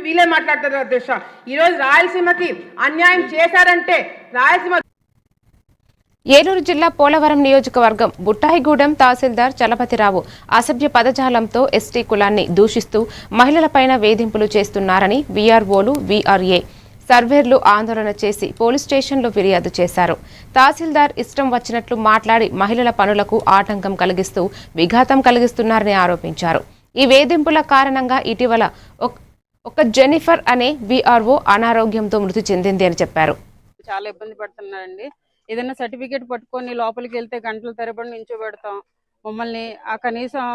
వీళ్ళే మాట్లాడతారు అధ్యక్ష. ఈరోజు రాయలసీమకి అన్యాయం చేశారంటే రాయలసీమ. ఏలూరు జిల్లా పోలవరం నియోజకవర్గం బుట్టాయిగూడెం తహసీల్దార్ చలపతిరావు అసభ్య పదజాలంతో ఎస్టీ కులాన్ని దూషిస్తూ మహిళలపైన వేధింపులు చేస్తున్నారని వీఆర్ఓలు, వీఆర్ఏ సర్వేర్లు ఆందోళన చేసి పోలీస్ స్టేషన్లో ఫిర్యాదు చేశారు. తహసీల్దార్ ఇష్టం వచ్చినట్లు మాట్లాడి మహిళల పనులకు ఆటంకం కలిగిస్తూ విఘాతం కలిగిస్తున్నారని ఆరోపించారు. ఈ వేధింపుల కారణంగా ఇటీవల ఒక జెనిఫర్ అనే వీఆర్ఓ అనారోగ్యంతో మృతి చెందింది అని చెప్పారు. చాలా ఇబ్బంది పడుతున్నారండి. ఏదైనా సర్టిఫికేట్ పట్టుకొని లోపలికి వెళ్తే గంటల తరబడి నించోబెడతాం. మమ్మల్ని కనీసం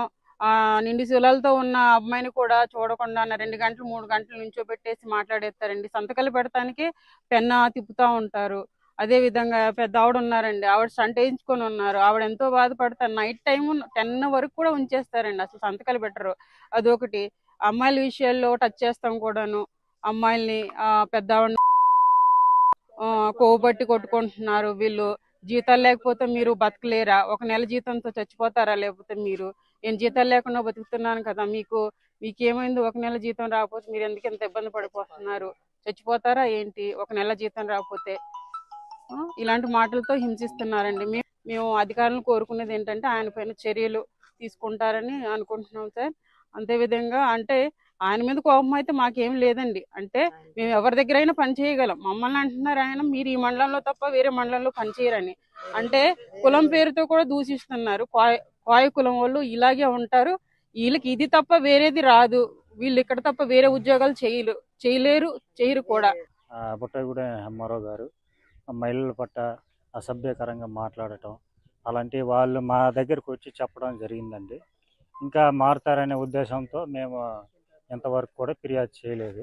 నిండి శూలాలతో ఉన్న అమ్మాయిని కూడా చూడకుండా 2 గంటలు 3 గంటలు నించోబెట్టేసి మాట్లాడేస్తారండి. సంతకాలు పెడతానికి పెన్న తిప్పుతూ ఉంటారు. అదే విధంగా పెద్ద ఆవిడ ఉన్నారండి, ఆవిడ స్టంట్ వేయించుకొని ఉన్నారు. ఆవిడ ఎంతో బాధపడతారు. నైట్ టైం 10 వరకు కూడా ఉంచేస్తారండి, అసలు సంతకాలు పెట్టరు. అదొకటి. అమ్మాయిల విషయాల్లో టచ్ చేస్తాం కూడాను. అమ్మాయిల్ని పెద్ద ఆవిడ కోబట్టి కొట్టుకుంటున్నారు. వీళ్ళు జీతాలు లేకపోతే మీరు బతకలేరా, 1 నెల జీతంతో చచ్చిపోతారా, లేకపోతే మీరు నేను జీతాలు లేకుండా బతుకుతున్నాను కదా, మీకేమైంది 1 నెల జీతం రాకపోతే మీరు ఎందుకు ఎంత ఇబ్బంది పడిపోతున్నారు, చచ్చిపోతారా ఏంటి 1 నెల జీతం రాకపోతే? ఇలాంటి మాటలతో హింసిస్తున్నారండి. మేము అధికారులను కోరుకునేది ఏంటంటే ఆయన పైన చర్యలు తీసుకుంటారని అనుకుంటున్నాం సార్. అంతేవిధంగా అంటే ఆయన మీద కోపం అయితే మాకేం లేదండి. అంటే మేము ఎవరి దగ్గర అయినా పని చేయగలం. మమ్మల్ని అంటున్నారు ఆయన మీరు ఈ మండలంలో తప్ప వేరే మండలంలో పనిచేయరని. అంటే కులం పేరుతో కూడా దూషిస్తున్నారు. కోయ కులం వాళ్ళు ఇలాగే ఉంటారు, వీళ్ళకి ఇది తప్ప వేరేది రాదు, వీళ్ళు ఇక్కడ తప్ప వేరే ఉద్యోగాలు చేయరు కూడా. బుట్టాయిగూడెం ఎంఆర్ఓ గారు మహిళల పట్ల అసభ్యకరంగా మాట్లాడటం అలాంటి వాళ్ళు మా దగ్గరకు వచ్చి చెప్పడం జరిగిందండి. ఇంకా మారుతారనే ఉద్దేశంతో మేము ఎంతవరకు కూడా ఫిర్యాదు చేయలేదు.